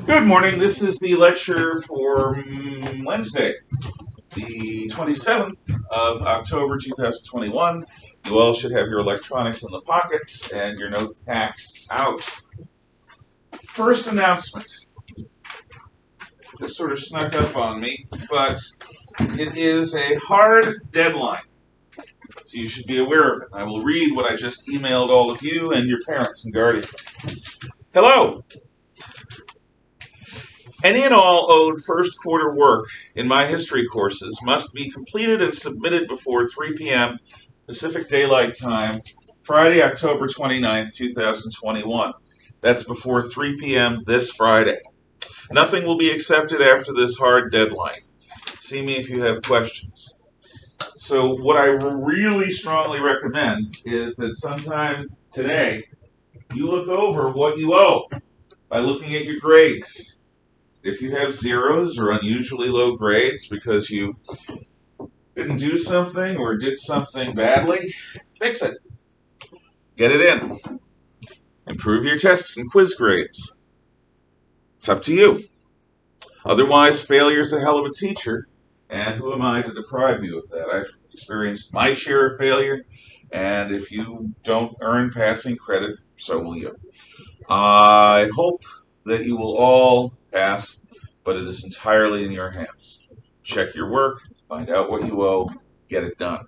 Good morning. This is the lecture for Wednesday, the 27th of October 2021. You all should have your electronics in the pockets and your notepads out. First announcement. This sort of snuck up on me, but it is a hard deadline, so you should be aware of it. I will read what I just emailed all of you and your parents and guardians. Hello. Any and all owed first quarter work in my history courses must be completed and submitted before 3 p.m. Pacific Daylight Time, Friday, October 29th, 2021. That's before 3 p.m. this Friday. Nothing will be accepted after this hard deadline. See me if you have questions. So what I really strongly recommend is that sometime today you look over what you owe by looking at your grades. If you have zeros or unusually low grades because you didn't do something or did something badly, fix it. Get it in. Improve your test and quiz grades. It's up to you. Otherwise, failure is a hell of a teacher, and who am I to deprive you of that? I've experienced my share of failure, and if you don't earn passing credit, so will you. I hope that you will all pass, but it is entirely in your hands. Check your work, find out what you owe, get it done.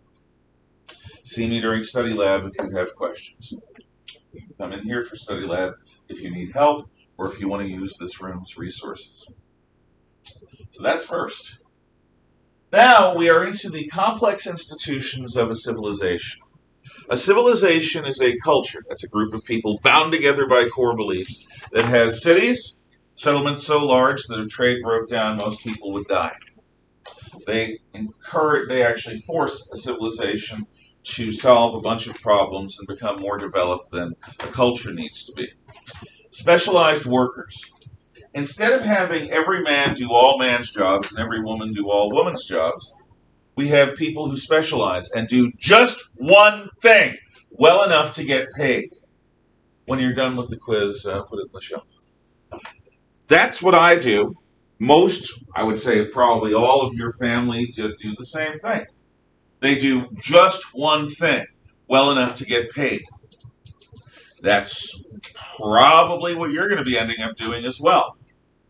See me during study lab if you have questions. You can come in here for study lab if you need help or if you want to use this room's resources. So that's first. Now we are into the complex institutions of a civilization. A civilization is a culture. That's a group of people bound together by core beliefs that has cities, settlements so large that if trade broke down, most people would die. They actually force a civilization to solve a bunch of problems and become more developed than a culture needs to be. Specialized workers. Instead of having every man do all man's jobs and every woman do all woman's jobs, we have people who specialize and do just one thing well enough to get paid. When you're done with the quiz, put it in the shelf. That's what I do. Most, I would say probably all of your family do the same thing. They do just one thing well enough to get paid. That's probably what you're going to be ending up doing as well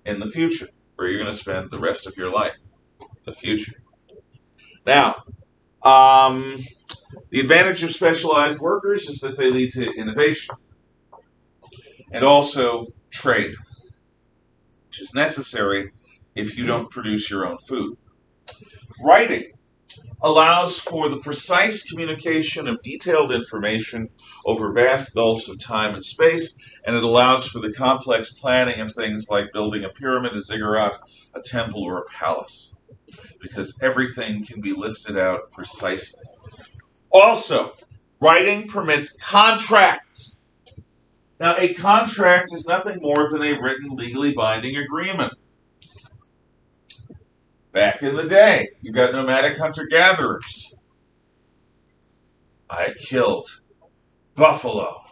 in the future, where you're going to spend the rest of your life, the future. Now, the advantage of specialized workers is that they lead to innovation and also trade, which is necessary if you don't produce your own food. Writing allows for the precise communication of detailed information over vast gulfs of time and space, and it allows for the complex planning of things like building a pyramid, a ziggurat, a temple, or a palace, because everything can be listed out precisely. Also, writing permits contracts. Now, a contract is nothing more than a written, legally binding agreement. Back in the day, you got nomadic hunter-gatherers. I killed buffalo.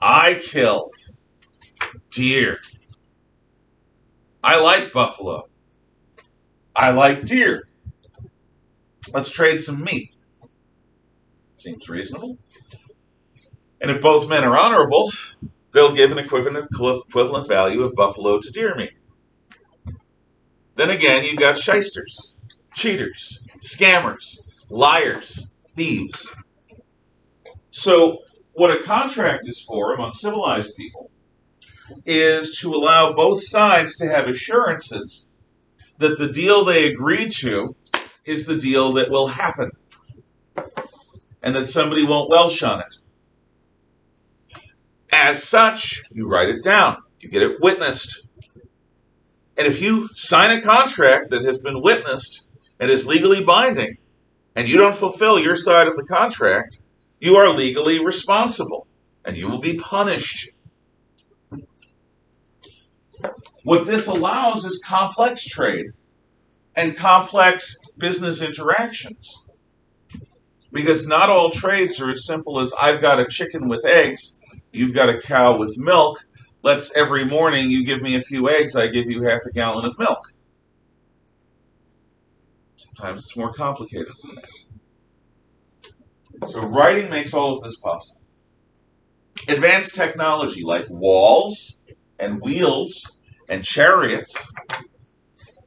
I killed deer. I like buffalo. I like deer. Let's trade some meat. Seems reasonable. And if both men are honorable, they'll give an equivalent value of buffalo to deer meat. Then again, you've got shysters, cheaters, scammers, liars, thieves. So what a contract is for among civilized people is to allow both sides to have assurances that the deal they agreed to is the deal that will happen and that somebody won't welsh on it. As such, you write it down. You get it witnessed. And if you sign a contract that has been witnessed and is legally binding, and you don't fulfill your side of the contract, you are legally responsible, and you will be punished. What this allows is complex trade and complex business interactions. Because not all trades are as simple as I've got a chicken with eggs You've got a cow with milk. Let's every morning you give me a few eggs, I give you half a gallon of milk. Sometimes it's more complicated than that. So writing makes all of this possible. Advanced technology like walls and wheels and chariots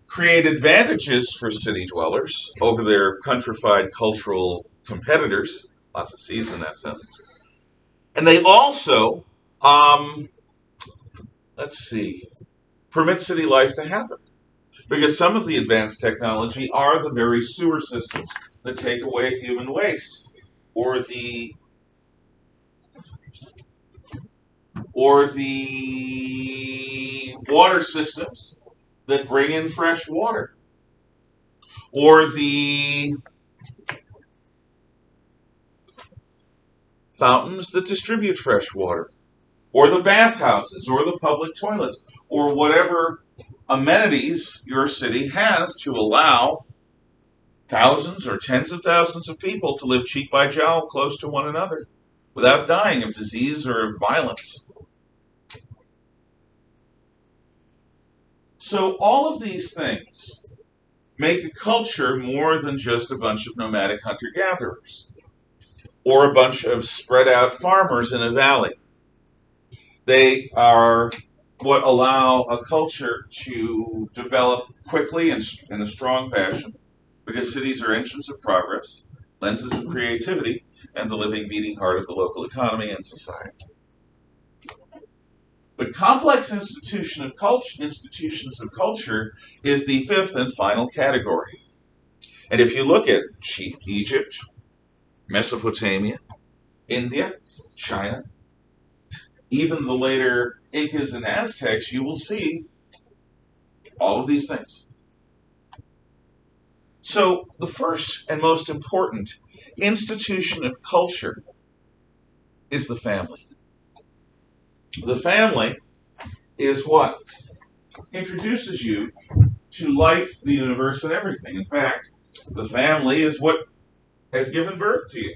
create advantages for city dwellers over their countrified cultural competitors. Lots of C's in that sentence. And they also, permit city life to happen. Because some of the advanced technology are the very sewer systems that take away human waste, or the water systems that bring in fresh water, or the fountains that distribute fresh water, or the bathhouses, or the public toilets, or whatever amenities your city has to allow thousands or tens of thousands of people to live cheek by jowl close to one another without dying of disease or of violence. So all of these things make a culture more than just a bunch of nomadic hunter-gatherers or a bunch of spread out farmers in a valley. They are what allow a culture to develop quickly and in a strong fashion, because cities are engines of progress, lenses of creativity, and the living, beating heart of the local economy and society. But complex institutions of culture is the fifth and final category. And if you look at Egypt, Mesopotamia, India, China, even the later Incas and Aztecs, you will see all of these things. So the first and most important institution of culture is the family. The family is what introduces you to life, the universe, and everything. In fact, the family is what has given birth to you.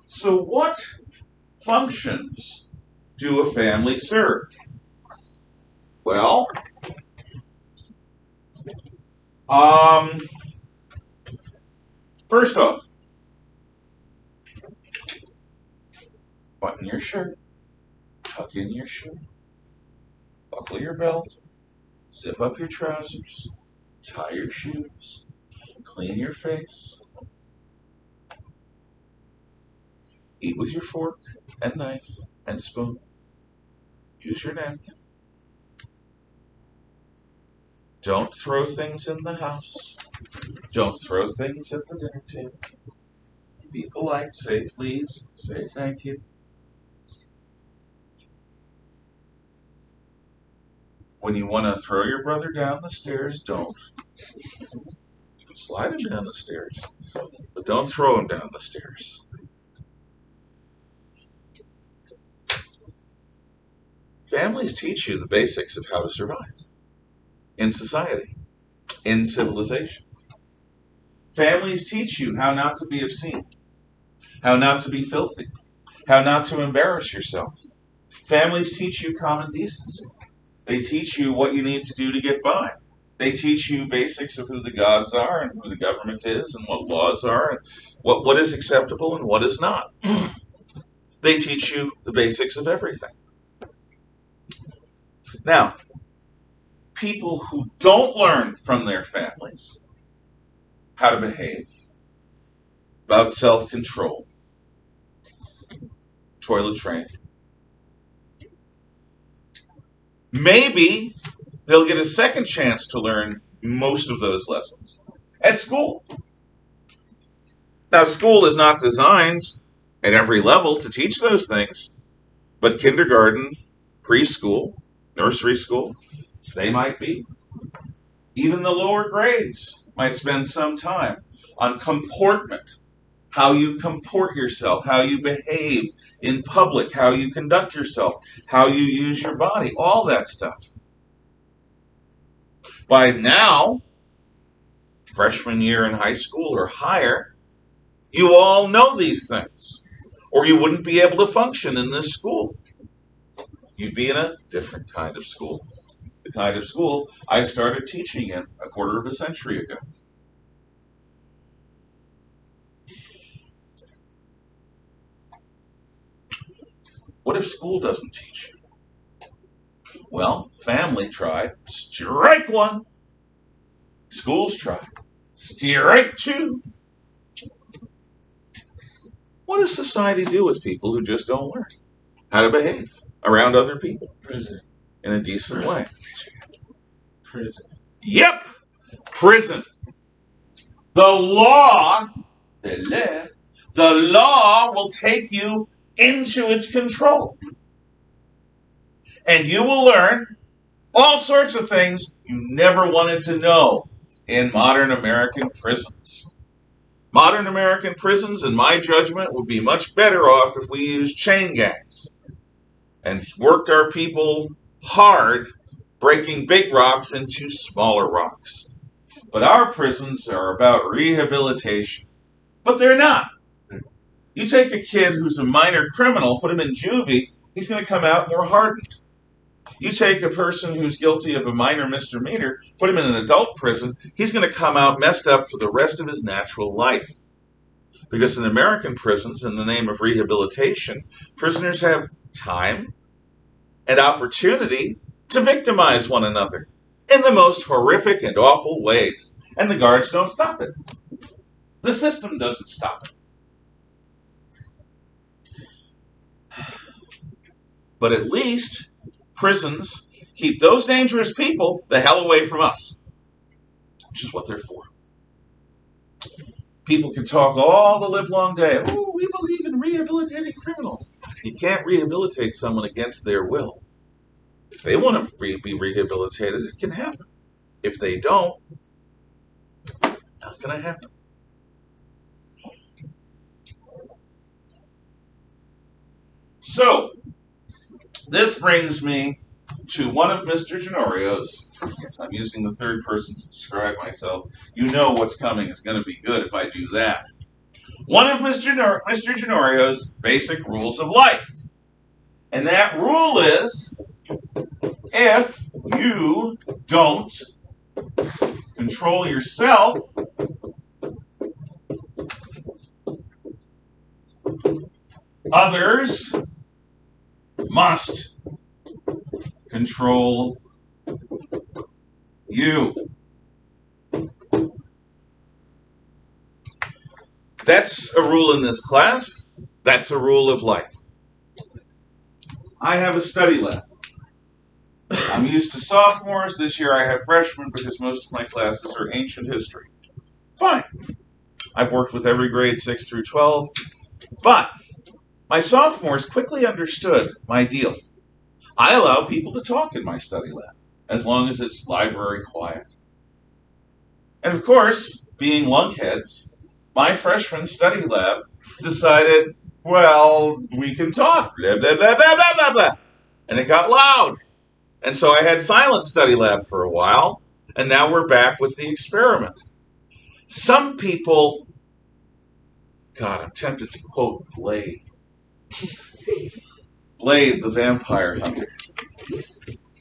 So what functions do a family serve? Well, first off, button your shirt, tuck in your shirt, buckle your belt, zip up your trousers, tie your shoes, clean your face, eat with your fork and knife and spoon, use your napkin. Don't throw things in the house. Don't throw things at the dinner table. Be polite, say please, say thank you. When you want to throw your brother down the stairs, don't. You can slide him down the stairs, but don't throw him down the stairs. Families teach you the basics of how to survive in society, in civilization. Families teach you how not to be obscene, how not to be filthy, how not to embarrass yourself. Families teach you common decency. They teach you what you need to do to get by. They teach you basics of who the gods are and who the government is and what laws are and what is acceptable and what is not. They teach you the basics of everything. Now, people who don't learn from their families how to behave, about self-control, toilet training, maybe they'll get a second chance to learn most of those lessons at school. Now, school is not designed at every level to teach those things, but kindergarten, preschool, nursery school, they might be. Even the lower grades might spend some time on comportment, how you comport yourself, how you behave in public, how you conduct yourself, how you use your body, all that stuff. By now, freshman year in high school or higher, you all know these things. or you wouldn't be able to function in this school. You'd be in a different kind of school. The kind of school I started teaching in a quarter of a century ago. What if school doesn't teach you? Well, family tried, strike one. Schools tried, strike two. What does society do with people who just don't learn how to behave around other people? Prison. In a decent way. Prison. Yep, prison. The law will take you into its control. And you will learn all sorts of things you never wanted to know in modern American prisons. Modern American prisons, in my judgment, would be much better off if we used chain gangs and worked our people hard, breaking big rocks into smaller rocks. But our prisons are about rehabilitation. But they're not. You take a kid who's a minor criminal, put him in juvie, he's going to come out more hardened. You take a person who's guilty of a minor misdemeanor, put him in an adult prison, he's going to come out messed up for the rest of his natural life. Because in American prisons, in the name of rehabilitation, prisoners have time and opportunity to victimize one another in the most horrific and awful ways. And the guards don't stop it. The system doesn't stop it. But at least prisons keep those dangerous people the hell away from us, which is what they're for. People can talk all the livelong day. Oh, we believe in rehabilitating criminals. You can't rehabilitate someone against their will. If they want to be rehabilitated, it can happen. If they don't, not going to happen. So, this brings me to one of Mr. Genorio's. Yes, I'm using the third person to describe myself. You know what's coming is going to be good if I do that. One of Mr. Genorio's basic rules of life. And that rule is, if you don't control yourself, others must control you. That's a rule in this class. That's a rule of life. I have a study lab. I'm used to sophomores. This year I have freshmen because most of my classes are ancient history. Fine. I've worked with every grade 6 through 12. But my sophomores quickly understood my deal. I allow people to talk in my study lab, as long as it's library quiet. And of course, being lunkheads, my freshman study lab decided, well, we can talk, blah, blah, blah, blah, blah, blah, blah. And it got loud. And so I had silent study lab for a while, and now we're back with the experiment. Some people, God, I'm tempted to quote Blade. Blade, the vampire hunter.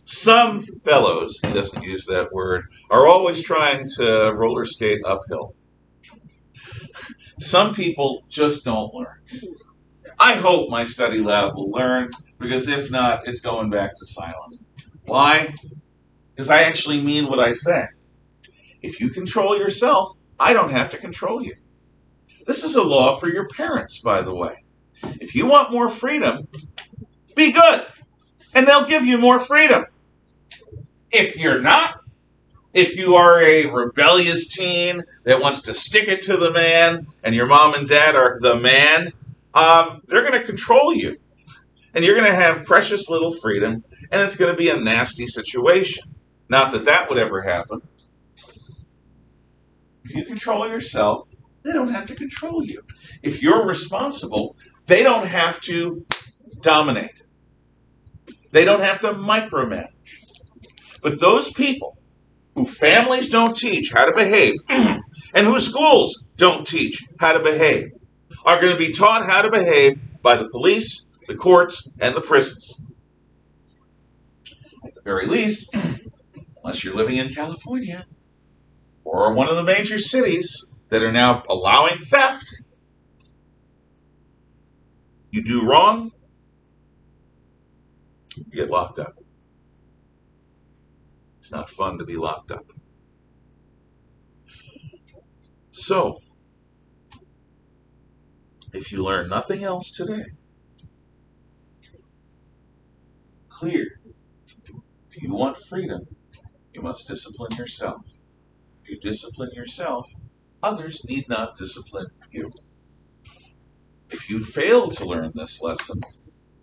Some fellows, he doesn't use that word, are always trying to roller skate uphill. Some people just don't learn. I hope my study lab will learn, because if not, it's going back to silent. Why? Because I actually mean what I say. If you control yourself, I don't have to control you. This is a law for your parents, by the way. If you want more freedom, be good, and they'll give you more freedom. If you're not, if you are a rebellious teen that wants to stick it to the man, and your mom and dad are the man, they're going to control you. And you're going to have precious little freedom, and it's going to be a nasty situation. Not that that would ever happen. If you control yourself, they don't have to control you. If you're responsible, they don't have to dominate. They don't have to micromanage. But those people who families don't teach how to behave, and who schools don't teach how to behave, are going to be taught how to behave by the police, the courts, and the prisons. At the very least, unless you're living in California or one of the major cities that are now allowing theft, you do wrong, you get locked up. It's not fun to be locked up. So, if you learn nothing else today, clear. If you want freedom, you must discipline yourself. If you discipline yourself, others need not discipline you. If you fail to learn this lesson,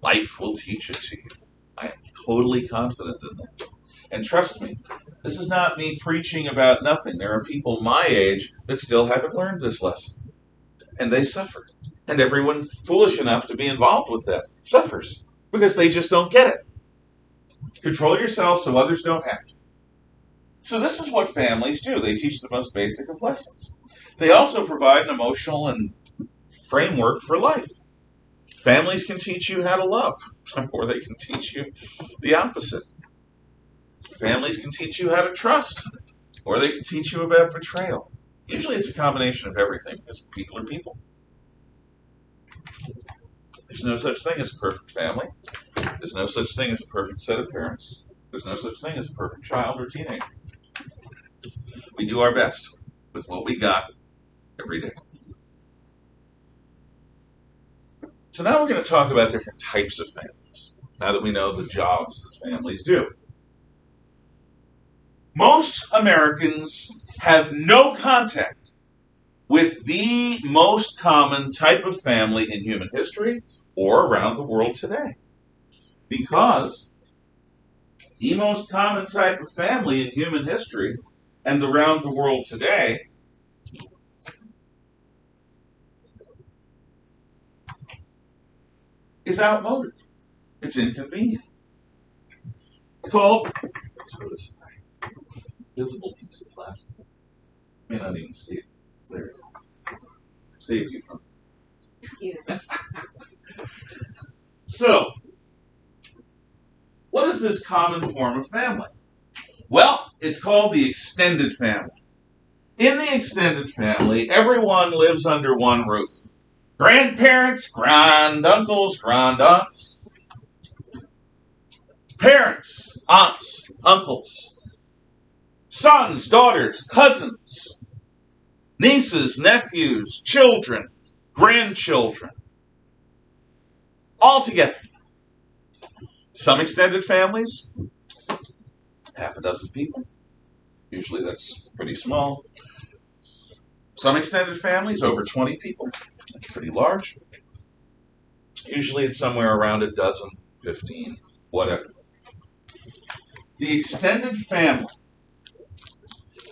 life will teach it to you. I am totally confident in that. And trust me, this is not me preaching about nothing. There are people my age that still haven't learned this lesson. And they suffer. And everyone foolish enough to be involved with that suffers because they just don't get it. Control yourself so others don't have to. So this is what families do. They teach the most basic of lessons. They also provide an emotional and framework for life. Families can teach you how to love, or they can teach you the opposite. Families can teach you how to trust, or they can teach you about betrayal. Usually it's a combination of everything, because people are people. There's no such thing as a perfect family. There's no such thing as a perfect set of parents. There's no such thing as a perfect child or teenager. We do our best with what we got every day. So now we're going to talk about different types of families, now that we know the jobs that families do. Most Americans have no contact with the most common type of family in human history or around the world today. Because the most common type of family in human history and around the world today is outmoded. It's inconvenient. It's called, let's throw this away, visible piece of plastic. You may not even see it. It's there. Saved you from it. Thank you. So, what is this common form of family? Well, it's called the extended family. In the extended family, everyone lives under one roof. Grandparents, granduncles, grandaunts, parents, aunts, uncles, sons, daughters, cousins, nieces, nephews, children, grandchildren, all together. Some extended families, half a dozen people. Usually that's pretty small. Some extended families, over 20 people. That's pretty large. Usually it's somewhere around a dozen, 15, whatever. The extended family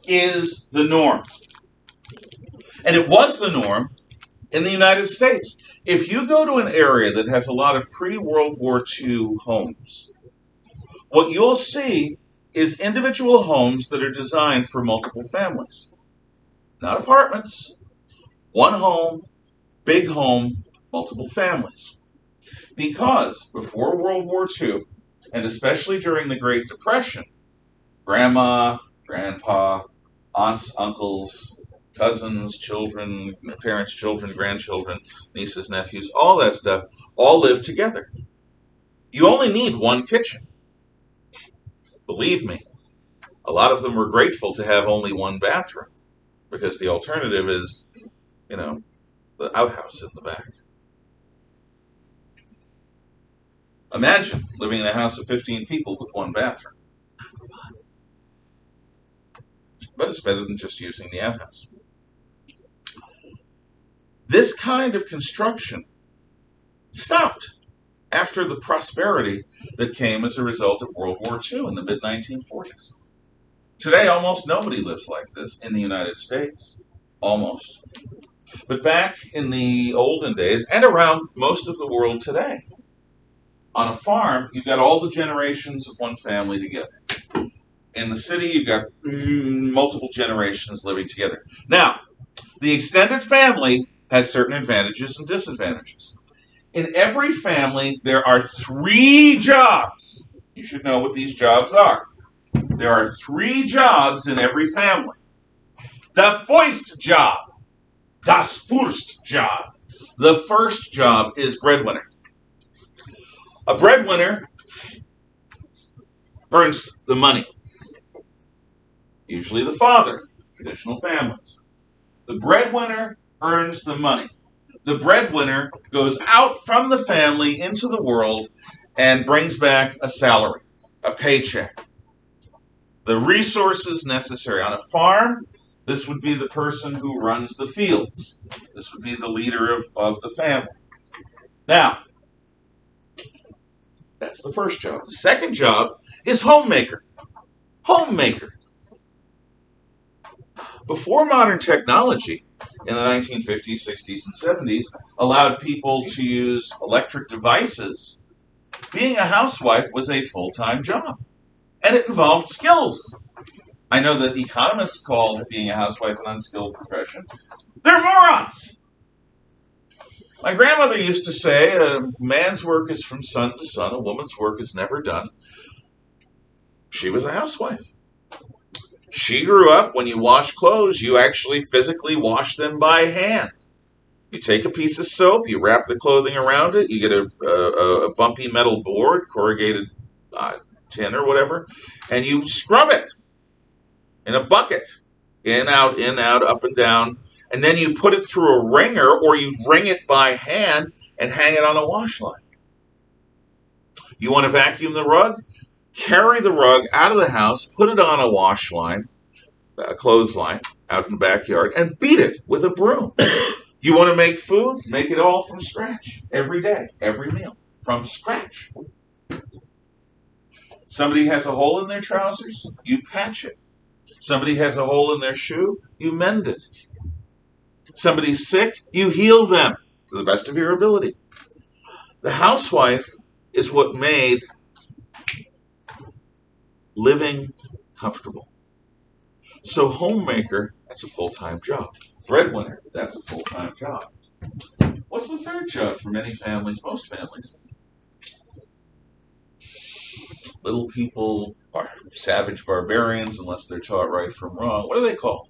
is the norm. And it was the norm in the United States. If you go to an area that has a lot of pre-World War II homes, what you'll see is individual homes that are designed for multiple families. Not apartments. One home, big home, multiple families. Because before World War II, and especially during the Great Depression, grandma, grandpa, aunts, uncles, cousins, children, parents, children, grandchildren, nieces, nephews, all that stuff, all lived together. You only need one kitchen. Believe me, a lot of them were grateful to have only one bathroom, because the alternative is, the outhouse in the back. Imagine living in a house of 15 people with one bathroom. But it's better than just using the outhouse. This kind of construction stopped after the prosperity that came as a result of World War II in the mid-1940s. Today, almost nobody lives like this in the United States. Almost. But back in the olden days, and around most of the world today, on a farm, you've got all the generations of one family together. In the city, you've got multiple generations living together. Now, the extended family has certain advantages and disadvantages. In every family, there are 3 jobs. You should know what these jobs are. There are 3 jobs in every family. The first job, das first job. The first job is breadwinner. A breadwinner earns the money. Usually the father, traditional families. The breadwinner earns the money. The breadwinner goes out from the family into the world and brings back a salary, a paycheck. The resources necessary on a farm, this would be the person who runs the fields. This would be the leader of the family. Now, that's the first job. The second job is homemaker. Homemaker. Before modern technology, in the 1950s, 60s, and 70s, allowed people to use electric devices, being a housewife was a full-time job. And it involved skills. I know that economists call being a housewife an unskilled profession. They're morons! My grandmother used to say, a man's work is from sun to sun, a woman's work is never done. She was a housewife. She grew up, when you wash clothes, you actually physically wash them by hand. You take a piece of soap, you wrap the clothing around it, you get a bumpy metal board, corrugated tin or whatever, and you scrub it in a bucket. In, out, up and down. And then you put it through a wringer, or you wring it by hand and hang it on a wash line. You want to vacuum the rug? Carry the rug out of the house, put it on a wash line, a clothesline, out in the backyard, and beat it with a broom. You want to make food? Make it all from scratch. Every day, every meal. From scratch. Somebody has a hole in their trousers? You patch it. Somebody has a hole in their shoe? You mend it. Somebody's sick? You heal them to the best of your ability. The housewife is what made living comfortable. So homemaker, that's a full-time job. Breadwinner, that's a full-time job. What's the third job for many families, most families? Little people are savage barbarians unless they're taught right from wrong. What are they called?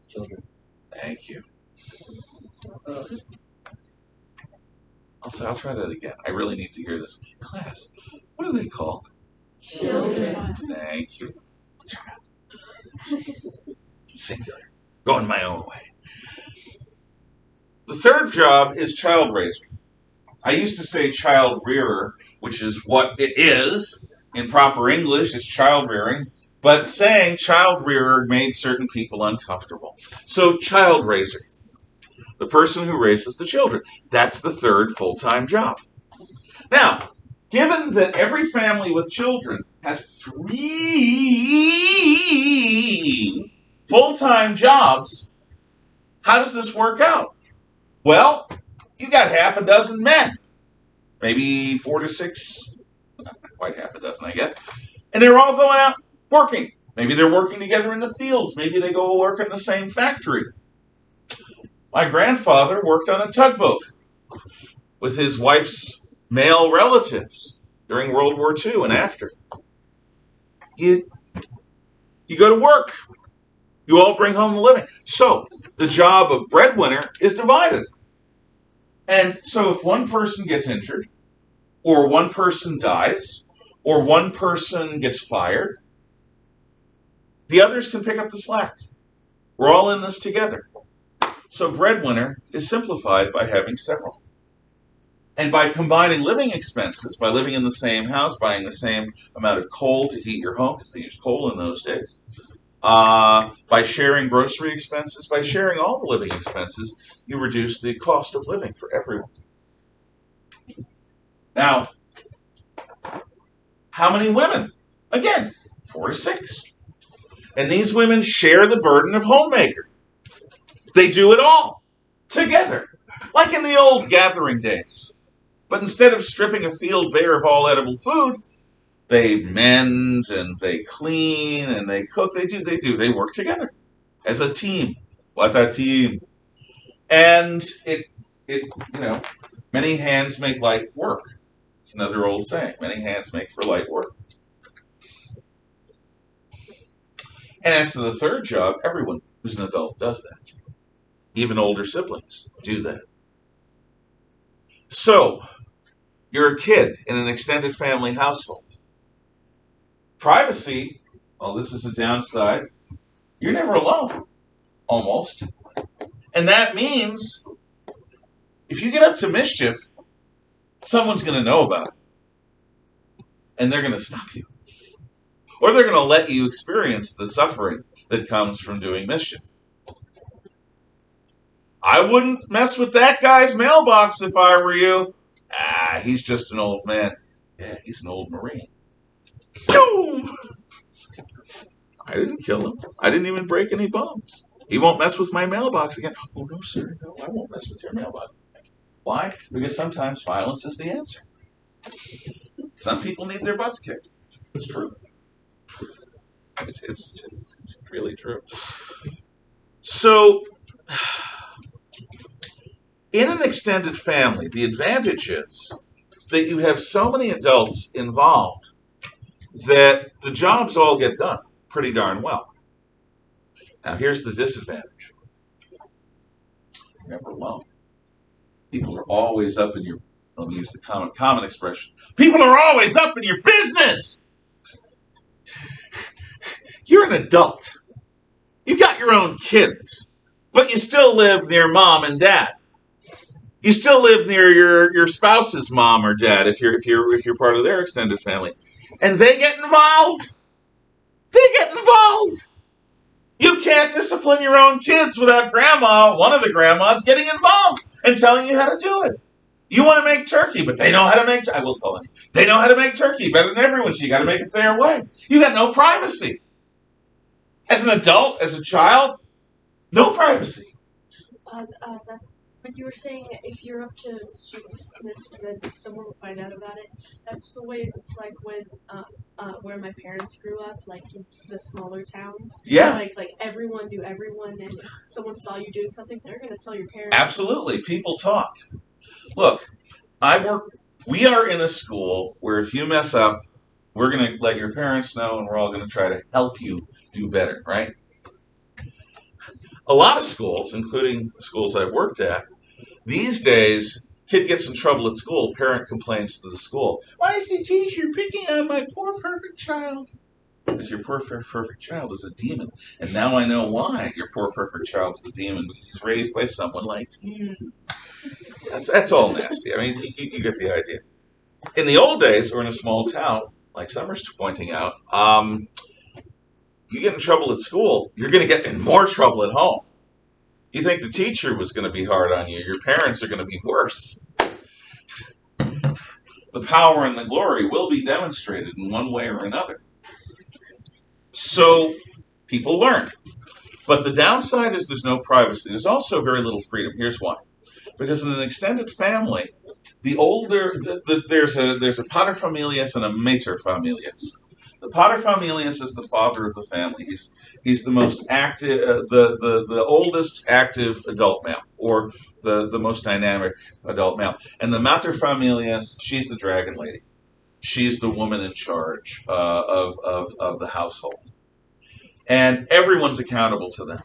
Children. Thank you. I'll try that again. I really need to hear this. Class, what are they called? Children. Thank you. Singular. Going my own way. The third job is child raiser. I used to say child rearer, which is what it is. In proper English, it's child rearing. But saying child rearer made certain people uncomfortable. So child raiser. The person who raises the children. That's the third full-time job. Now, given that every family with children has 3 full-time jobs, how does this work out? Well, you got half a dozen men, maybe 4 to 6, not quite half a dozen, I guess, and they're all going out working. Maybe they're working together in the fields. Maybe they go work in the same factory. My grandfather worked on a tugboat with his wife's male relatives during World War II and after. You go to work. You all bring home the living. So the job of breadwinner is divided. And so if one person gets injured, or one person dies, or one person gets fired, the others can pick up the slack. We're all in this together. So breadwinner is simplified by having several. And by combining living expenses, by living in the same house, buying the same amount of coal to heat your home, because they used coal in those days, by sharing grocery expenses, by sharing all the living expenses, you reduce the cost of living for everyone. Now, how many women? Again, 4 to 6. And these women share the burden of homemaker. They do it all together, like in the old gathering days. But instead of stripping a field bare of all edible food, they mend and they clean and they cook. They work together as a team. What a team. And many hands make light work. It's another old saying. Many hands make for light work. And as to the third job, everyone who's an adult does that. Even older siblings do that. So, you're a kid in an extended family household. Privacy, well, this is a downside. You're never alone, almost. And that means if you get up to mischief, someone's going to know about it. And they're going to stop you. Or they're going to let you experience the suffering that comes from doing mischief. I wouldn't mess with that guy's mailbox if I were you. He's just an old man. Yeah, he's an old Marine. Boom! I didn't kill him. I didn't even break any bones. He won't mess with my mailbox again. Oh, no, sir. No, I won't mess with your mailbox. Why? Because sometimes violence is the answer. Some people need their butts kicked. It's true. It's really true. So, in an extended family, the advantage is that you have so many adults involved that the jobs all get done pretty darn well. Now, here's the disadvantage. You're never alone. People are always up in your, let me use the common expression, people are always up in your business. You're an adult. You got your own kids, but you still live near mom and dad. You still live near your spouse's mom or dad if you're part of their extended family, and they get involved. They get involved. You can't discipline your own kids without one of the grandmas, getting involved and telling you how to do it. You want to make turkey, but they know how to make. I will call it. They know how to make turkey better than everyone, so you got to make it their way. You got no privacy. As an adult, as a child, no privacy. When you were saying if you're up to dismiss, then someone will find out about it. That's the way it's like when where my parents grew up, like in the smaller towns. Yeah. Like everyone knew everyone, and if someone saw you doing something, they're going to tell your parents. Absolutely, people talk. Look, we are in a school where if you mess up, we're going to let your parents know, and we're all going to try to help you do better, right? A lot of schools, including schools I've worked at, these days, kid gets in trouble at school, parent complains to the school. Why is the teacher picking on my poor perfect child? Because your poor perfect child is a demon. And now I know why your poor perfect child is a demon, because he's raised by someone like you. That's all nasty. I mean, you get the idea. In the old days, or in a small town, like Summer's pointing out, you get in trouble at school, you're going to get in more trouble at home. You think the teacher was going to be hard on you, your parents are going to be worse. The power and the glory will be demonstrated in one way or another. So, people learn. But the downside is there's no privacy. There's also very little freedom. Here's why. Because in an extended family, there's a paterfamilias and a materfamilias. The paterfamilias is the father of the family. He's the most active, the oldest active adult male, or the most dynamic adult male. And the materfamilias, she's the dragon lady. She's the woman in charge of the household. And everyone's accountable to them.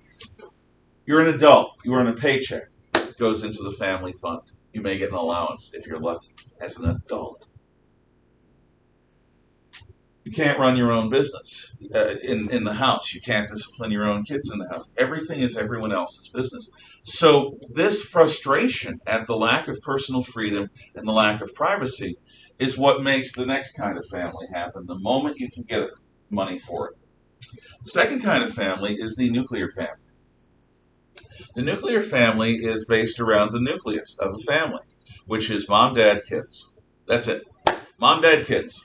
You're an adult. You earn a paycheck. It goes into the family fund. You may get an allowance if you're lucky as an adult. You can't run your own business in the house. You can't discipline your own kids in the house. Everything is everyone else's business. So this frustration at the lack of personal freedom and the lack of privacy is what makes the next kind of family happen the moment you can get money for it. The second kind of family is the nuclear family. The nuclear family is based around the nucleus of a family, which is mom, dad, kids. That's it. Mom, dad, kids.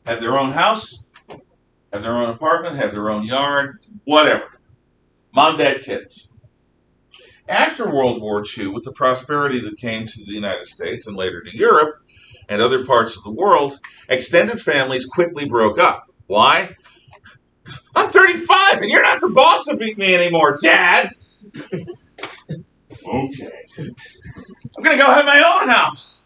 Have their own house, have their own apartment, have their own yard, whatever. Mom, dad, kids. After World War II, with the prosperity that came to the United States and later to Europe and other parts of the world, extended families quickly broke up. Why? I'm 35 and you're not the boss of me anymore, Dad. Okay. I'm going to go have my own house.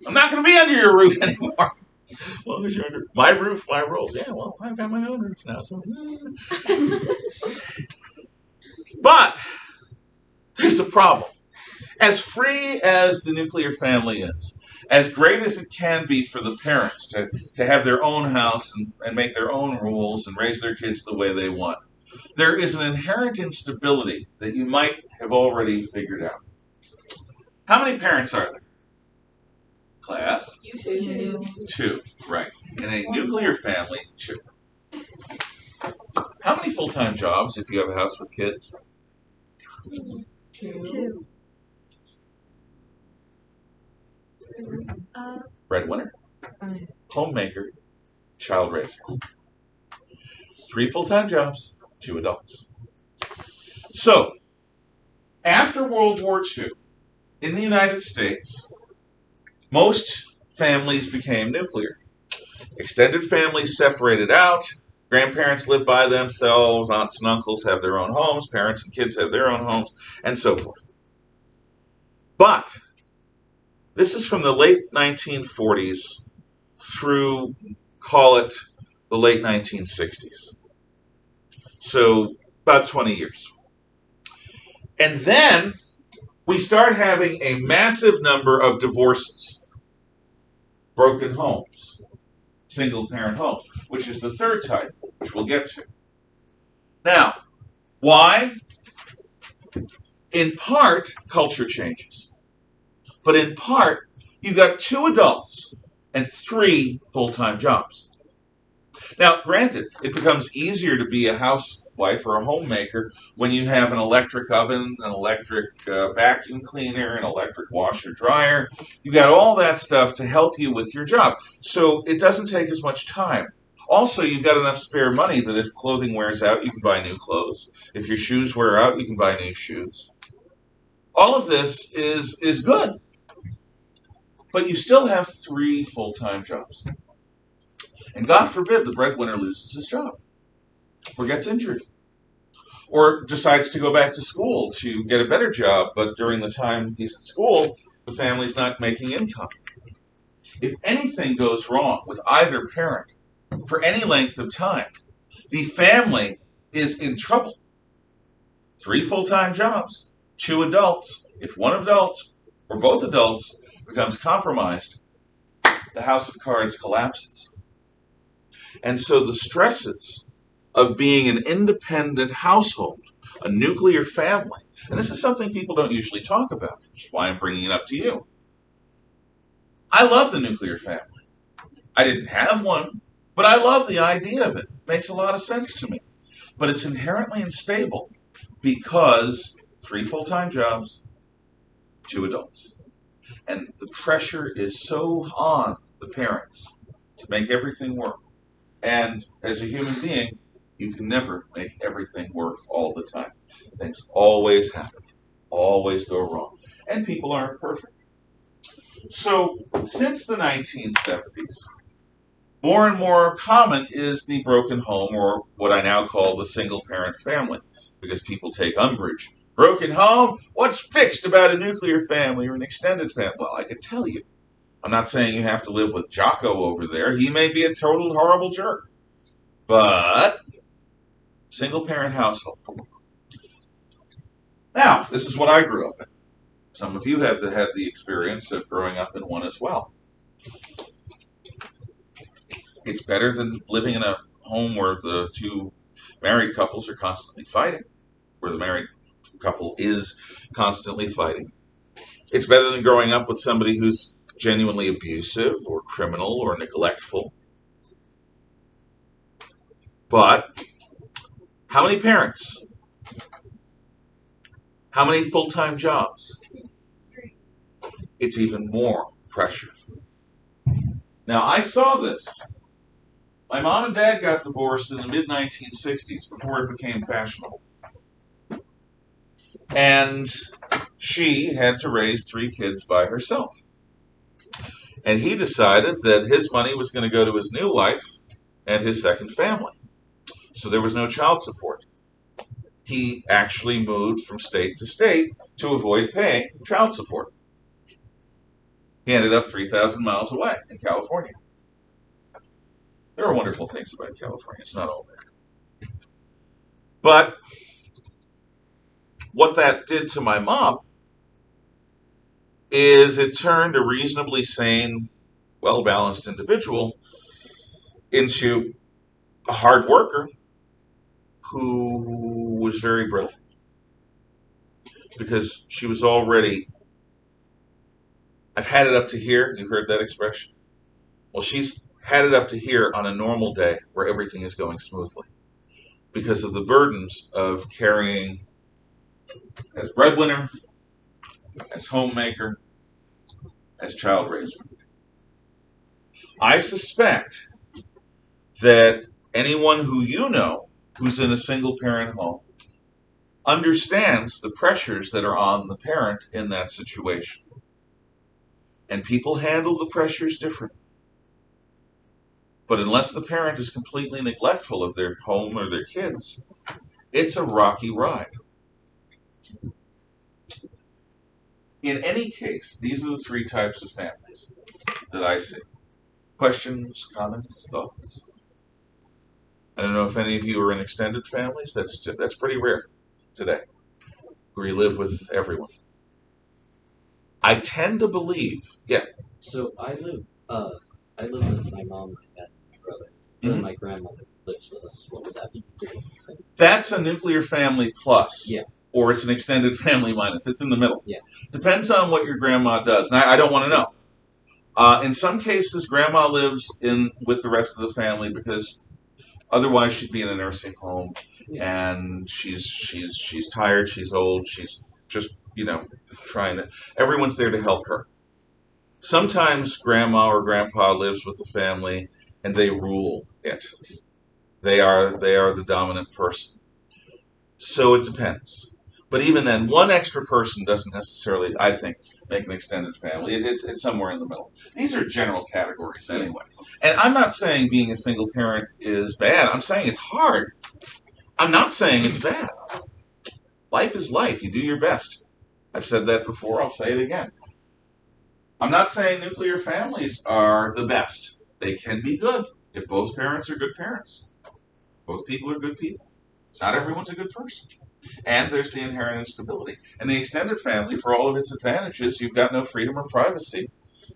I'm not going to be under your roof anymore. As long as you're under my roof, my rules. Yeah, well, I've got my own roof now. So. But there's a problem. As free as the nuclear family is, as great as it can be for the parents to have their own house and make their own rules and raise their kids the way they want, there is an inherent instability that you might have already figured out. How many parents are there? Class? Two, right. In a nuclear family, 2. How many full-time jobs if you have a house with kids? 2. Breadwinner, homemaker, child raiser. 3 full-time jobs, 2 adults. So, after World War II, in the United States, most families became nuclear. Extended families separated out. Grandparents live by themselves. Aunts and uncles have their own homes. Parents and kids have their own homes, and so forth. But this is from the late 1940s through, call it, the late 1960s. So about 20 years. And then we start having a massive number of divorces, broken homes, single-parent homes, which is the third type, which we'll get to. Now, why? In part, culture changes. But in part, you've got 2 adults and 3 full-time jobs. Now, granted, it becomes easier to be a housewife or a homemaker when you have an electric oven, an electric vacuum cleaner, an electric washer dryer. You've got all that stuff to help you with your job. So it doesn't take as much time. Also, you've got enough spare money that if clothing wears out, you can buy new clothes. If your shoes wear out, you can buy new shoes. All of this is good. But you still have 3 full-time jobs. And God forbid the breadwinner loses his job, or gets injured, or decides to go back to school to get a better job, but during the time he's at school, the family's not making income. If anything goes wrong with either parent for any length of time, the family is in trouble. 3 full-time jobs, 2 adults. If one adult or both adults becomes compromised, the house of cards collapses. And so the stresses of being an independent household, a nuclear family, and this is something people don't usually talk about, which is why I'm bringing it up to you. I love the nuclear family. I didn't have one, but I love the idea of it. It makes a lot of sense to me. But it's inherently unstable because 3 full-time jobs, 2 adults. And the pressure is so on the parents to make everything work. And as a human being, you can never make everything work all the time. Things always happen, always go wrong. And people aren't perfect. So, since the 1970s, more and more common is the broken home, or what I now call the single-parent family, because people take umbrage. Broken home? What's fixed about a nuclear family or an extended family? Well, I could tell you. I'm not saying you have to live with Jocko over there. He may be a total horrible jerk. But, single-parent household. Now, this is what I grew up in. Some of you have had the experience of growing up in one as well. It's better than living in a home where the 2 married couples are constantly fighting, where the married couple is constantly fighting. It's better than growing up with somebody who's genuinely abusive or criminal or neglectful. But how many parents? How many full-time jobs? It's even more pressure. Now, I saw this. My mom and dad got divorced in the mid-1960s before it became fashionable. And she had to raise 3 kids by herself. And he decided that his money was going to go to his new wife and his second family. So there was no child support. He actually moved from state to state to avoid paying child support. He ended up 3,000 miles away in California. There are wonderful things about California. It's not all bad. But what that did to my mom is it turned a reasonably sane, well-balanced individual into a hard worker who was very brittle. Because she was already, I've had it up to here. You've heard that expression? Well, she's had it up to here on a normal day where everything is going smoothly because of the burdens of carrying as breadwinner, as homemaker, as child raiser. I suspect that anyone who you know who's in a single parent home understands the pressures that are on the parent in that situation. And people handle the pressures differently. But unless the parent is completely neglectful of their home or their kids, it's a rocky ride. In any case, these are the three types of families that I see. Questions, comments, thoughts? I don't know if any of you are in extended families. That's pretty rare today, where you live with everyone. I tend to believe, yeah. So I live with my mom, my dad, and my brother. And then my grandmother lives with us. What would that be considered? That's a nuclear family plus. Yeah. Or it's an extended family minus. It's in the middle. Yeah. Depends on what your grandma does. And I don't want to know. In some cases, grandma lives in with the rest of the family because otherwise she'd be in a nursing home, and she's tired, she's old, she's just trying to. Everyone's there to help her. Sometimes grandma or grandpa lives with the family, and they rule it. They are the dominant person. So it depends. But even then, one extra person doesn't necessarily, I think, make an extended family. It's somewhere in the middle. These are general categories anyway. And I'm not saying being a single parent is bad. I'm saying it's hard. I'm not saying it's bad. Life is life. You do your best. I've said that before. I'll say it again. I'm not saying nuclear families are the best. They can be good if both parents are good parents. Both people are good people. Not everyone's a good person. And there's the inherent instability. And the extended family, for all of its advantages, you've got no freedom or privacy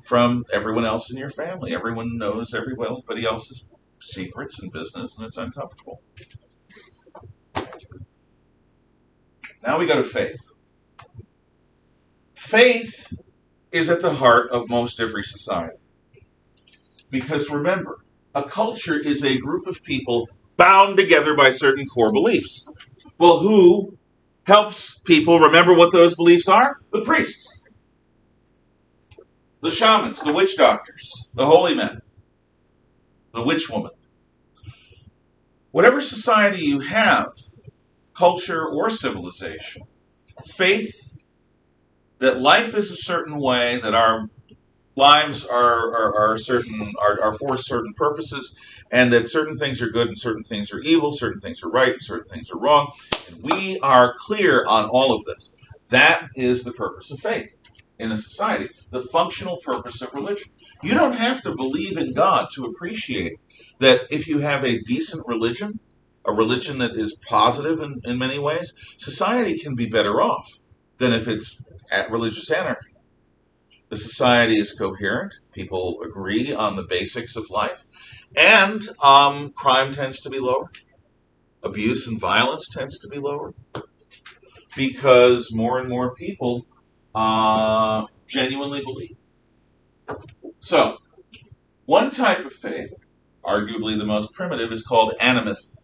from everyone else in your family. Everyone knows everybody else's secrets and business, and it's uncomfortable. Now we go to faith. Faith is at the heart of most every society. Because remember, a culture is a group of people bound together by certain core beliefs. Well, who helps people remember what those beliefs are? The priests, the shamans, the witch doctors, the holy men, the witch woman. Whatever society you have, culture or civilization, faith that life is a certain way, that our lives are for certain purposes, and that certain things are good and certain things are evil, certain things are right and certain things are wrong. And we are clear on all of this. That is the purpose of faith in a society, the functional purpose of religion. You don't have to believe in God to appreciate that if you have a decent religion, a religion that is positive in many ways, society can be better off than if it's at religious anarchy. The society is coherent. People agree on the basics of life. And crime tends to be lower. Abuse and violence tends to be lower. Because more and more people genuinely believe. So, one type of faith, arguably the most primitive, is called animism.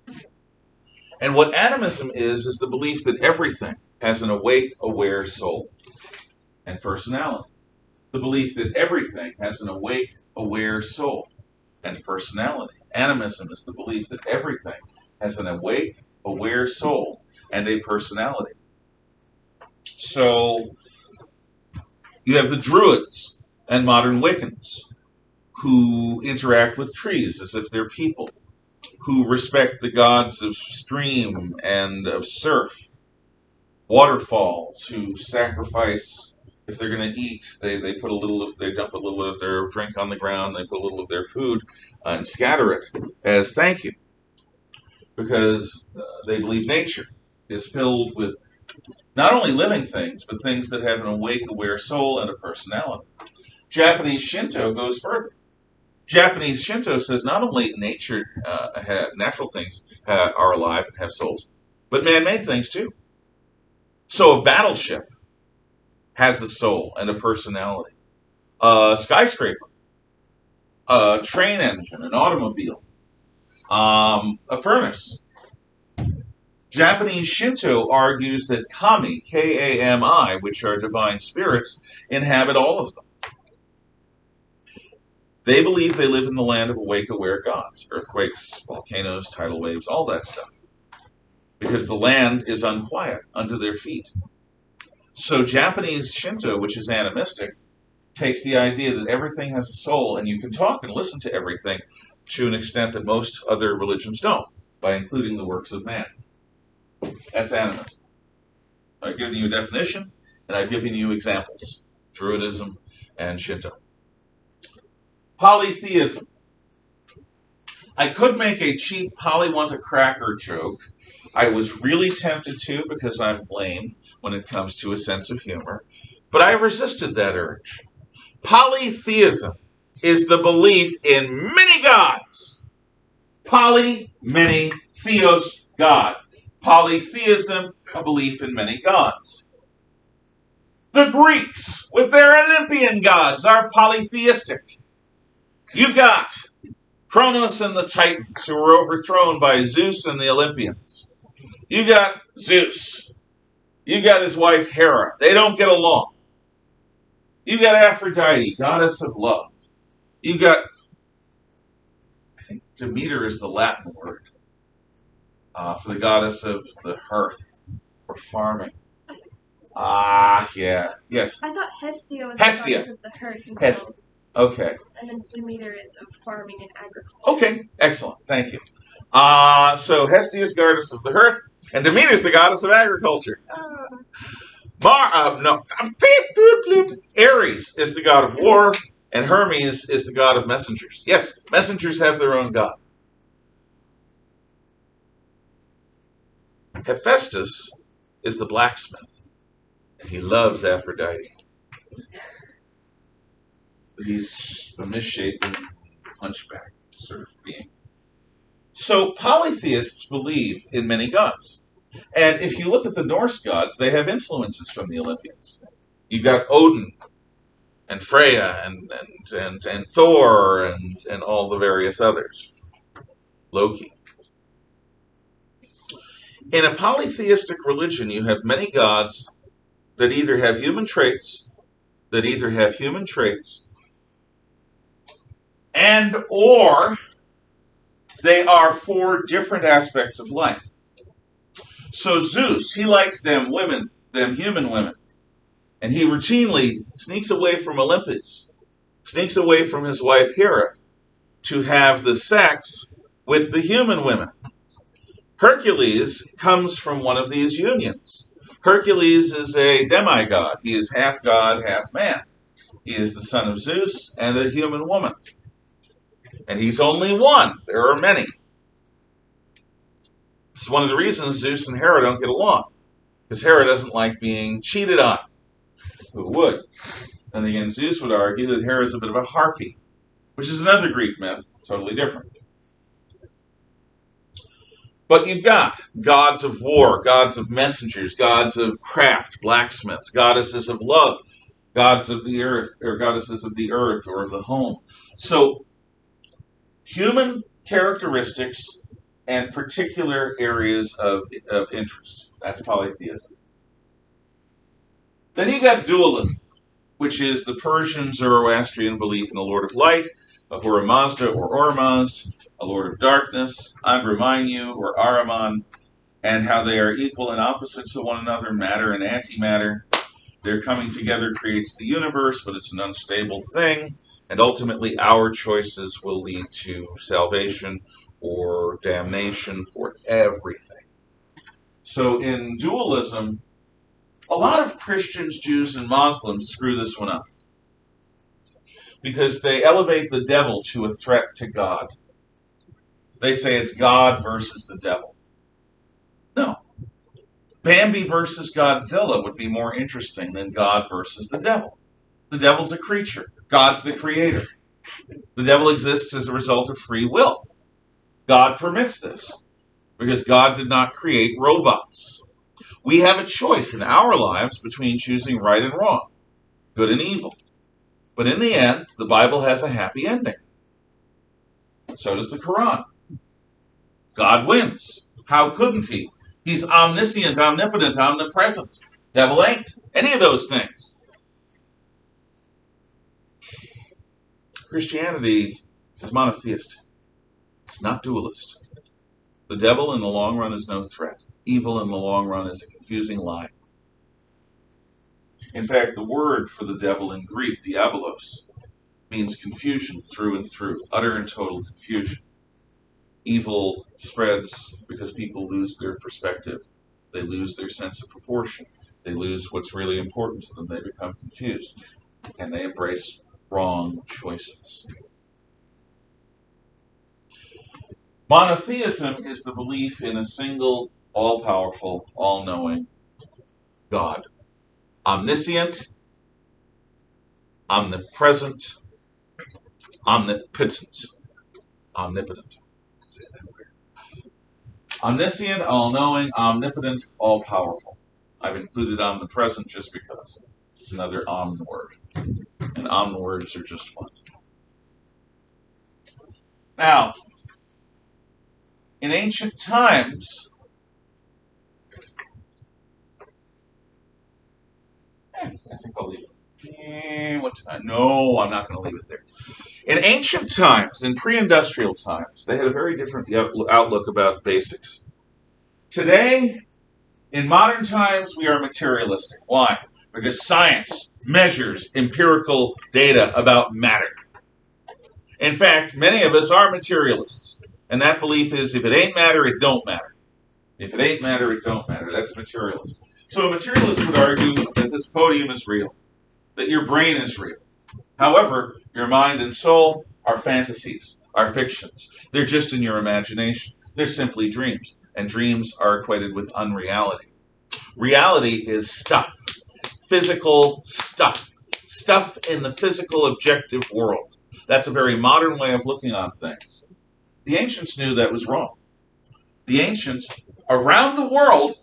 And what animism is the belief that everything has an awake, aware soul and personality. The belief that everything has an awake, aware soul and personality. Animism is the belief that everything has an awake, aware soul and a personality. So you have the Druids and modern Wiccans who interact with trees as if they're people, who respect the gods of stream and of surf, waterfalls who sacrifice. If they're going to eat, they put a little of, they dump a little of their drink on the ground, they put a little of their food and scatter it as thank you, because they believe nature is filled with not only living things, but things that have an awake, aware soul and a personality. Japanese Shinto goes further. Japanese Shinto says not only natural things are alive and have souls, but man-made things too. So a battleship has a soul and a personality. A skyscraper, a train engine, an automobile, a furnace. Japanese Shinto argues that kami, K-A-M-I, which are divine spirits, inhabit all of them. They believe they live in the land of awake, aware gods. Earthquakes, volcanoes, tidal waves, all that stuff. Because the land is unquiet under their feet. So Japanese Shinto, which is animistic, takes the idea that everything has a soul and you can talk and listen to everything to an extent that most other religions don't, by including the works of man. That's animism. I've given you a definition, and I've given you examples. Druidism and Shinto. Polytheism. I could make a cheap polly-want-a-cracker joke. I was really tempted to because I'm lame when it comes to a sense of humor, but I resisted that urge. Polytheism is the belief in many gods. Poly, many, theos, God. Polytheism, a belief in many gods. The Greeks, with their Olympian gods, are polytheistic. You've got Kronos and the Titans, who were overthrown by Zeus and the Olympians. You got Zeus. You got his wife Hera. They don't get along. You got Aphrodite, goddess of love. You got, I think Demeter is the Latin word for the goddess of the hearth or farming. Yeah. Yes. I thought Hestia was Hestia. the goddess of the hearth. Hestia. Okay. And then Demeter is of farming and agriculture. Okay. Excellent. Thank you. So Hestia is goddess of the hearth, and Demeter is the goddess of agriculture. Ares is the god of war, and Hermes is the god of messengers. Yes, messengers have their own god. Hephaestus is the blacksmith, and he loves Aphrodite. But he's a misshapen, hunchback sort of being. So polytheists believe in many gods. And if you look at the Norse gods, they have influences from the Olympians. You've got Odin and Freya and Thor and all the various others. Loki. In a polytheistic religion, you have many gods that either have human traits, and or they are for different aspects of life. So Zeus, he likes them human women. And he routinely sneaks away from Olympus, sneaks away from his wife Hera to have the sex with the human women. Hercules comes from one of these unions. Hercules is a demigod. He is half god, half man. He is the son of Zeus and a human woman. And he's only one. There are many. It's one of the reasons Zeus and Hera don't get along. Because Hera doesn't like being cheated on. Who would? And again, Zeus would argue that Hera is a bit of a harpy, which is another Greek myth, totally different. But you've got gods of war, gods of messengers, gods of craft, blacksmiths, goddesses of love, gods of the earth, or goddesses of the earth or of the home. So, human characteristics and particular areas of interest. That's polytheism. Then you got dualism, which is the Persian Zoroastrian belief in the Lord of Light, Ahura Mazda or Ormazd, a Lord of Darkness, Agramanyu or Ahriman, and how they are equal and opposite to one another, matter and antimatter. Their coming together creates the universe, but it's an unstable thing, and ultimately our choices will lead to salvation or damnation for everything. So in dualism, A lot of Christians, Jews, and Muslims screw this one up because they elevate the devil to a threat to God. They say it's God versus the devil. No. Bambi versus Godzilla would be more interesting than God versus the devil. The devil's a creature. God's the creator. The devil exists as a result of free will. God permits this because God did not create robots. We have a choice in our lives between choosing right and wrong, good and evil. But in the end, the Bible has a happy ending. So does the Quran. God wins. How couldn't he? He's omniscient, omnipotent, omnipresent. Devil ain't any of those things. Christianity is monotheistic. It's not dualist. The devil in the long run is no threat. Evil in the long run is a confusing lie. In fact, the word for the devil in Greek, diabolos, means confusion through and through, utter and total confusion. Evil spreads because people lose their perspective. They lose their sense of proportion. They lose what's really important to them. They become confused. And they embrace wrong choices. Monotheism is the belief in a single, all-powerful, all-knowing God. Omniscient, omnipresent, omnipotent. Omnipotent. Omniscient, all-knowing, omnipotent, all-powerful. I've included omnipresent just because. It's another omn word. And omn words are just fun. Now, in ancient times, I think I'll leave it. What time? No, I'm not going to leave it there. In ancient times, in pre-industrial times, they had a very different outlook about basics. Today, in modern times, we are materialistic. Why? Because science measures empirical data about matter. In fact, many of us are materialists. And that belief is, if it ain't matter, it don't matter. If it ain't matter, it don't matter. That's materialist. So a materialist would argue that this podium is real, that your brain is real. However, your mind and soul are fantasies, are fictions. They're just in your imagination. They're simply dreams. And dreams are equated with unreality. Reality is stuff, physical stuff, stuff in the physical objective world. That's a very modern way of looking on things. The ancients knew that was wrong. The ancients, around the world,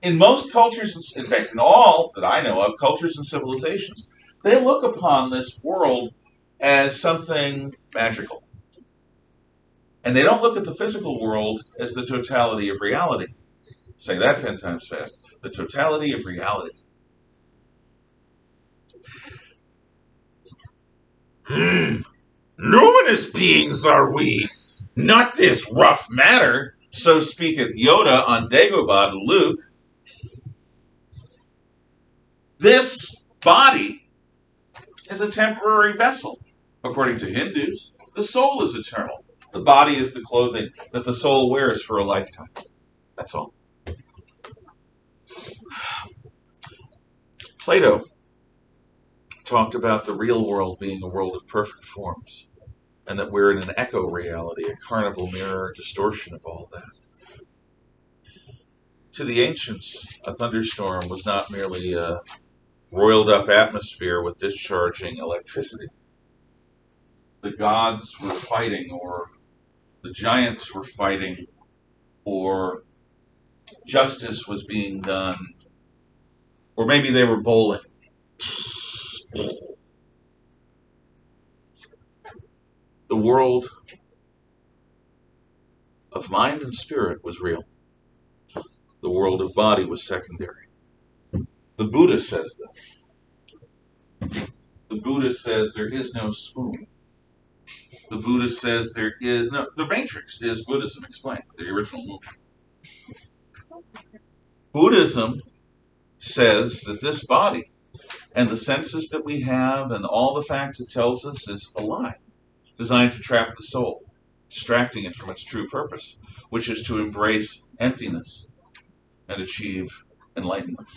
in most cultures, in fact, in all that I know of, cultures and civilizations, they look upon this world as something magical. And they don't look at the physical world as the totality of reality. Say that 10 times fast. The totality of reality. Luminous beings are we, not this rough matter, so speaketh Yoda on Dagobah to Luke. This body is a temporary vessel. According to Hindus, the soul is eternal. The body is the clothing that the soul wears for a lifetime. That's all. Plato talked about the real world being a world of perfect forms, and that we're in an echo reality, a carnival mirror distortion of all that. To the ancients, a thunderstorm was not merely a roiled up atmosphere with discharging electricity. The gods were fighting, or the giants were fighting, or justice was being done, or maybe they were bowling. The world of mind and spirit was real. The world of body was secondary. The Buddha says this. The Buddha says there is no spoon. The Buddha says there is no. The Matrix is Buddhism explained, the original movie. Buddhism says that this body and the senses that we have and all the facts it tells us is a lie, designed to trap the soul, distracting it from its true purpose, which is to embrace emptiness and achieve enlightenment.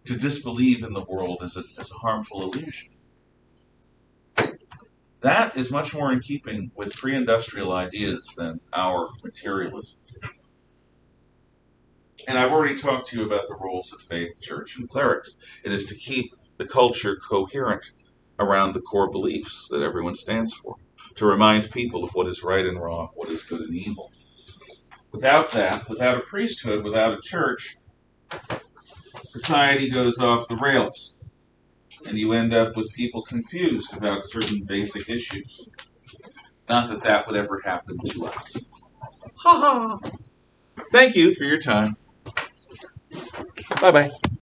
to disbelieve in the world as a harmful illusion. That is much more in keeping with pre-industrial ideas than our materialism. And I've already talked to you about the roles of faith, church, and clerics. It is to keep the culture coherent around the core beliefs that everyone stands for, to remind people of what is right and wrong, what is good and evil. Without that, without a priesthood, without a church, society goes off the rails, and you end up with people confused about certain basic issues. Not that that would ever happen to us. Ha ha! Thank you for your time. Bye-bye.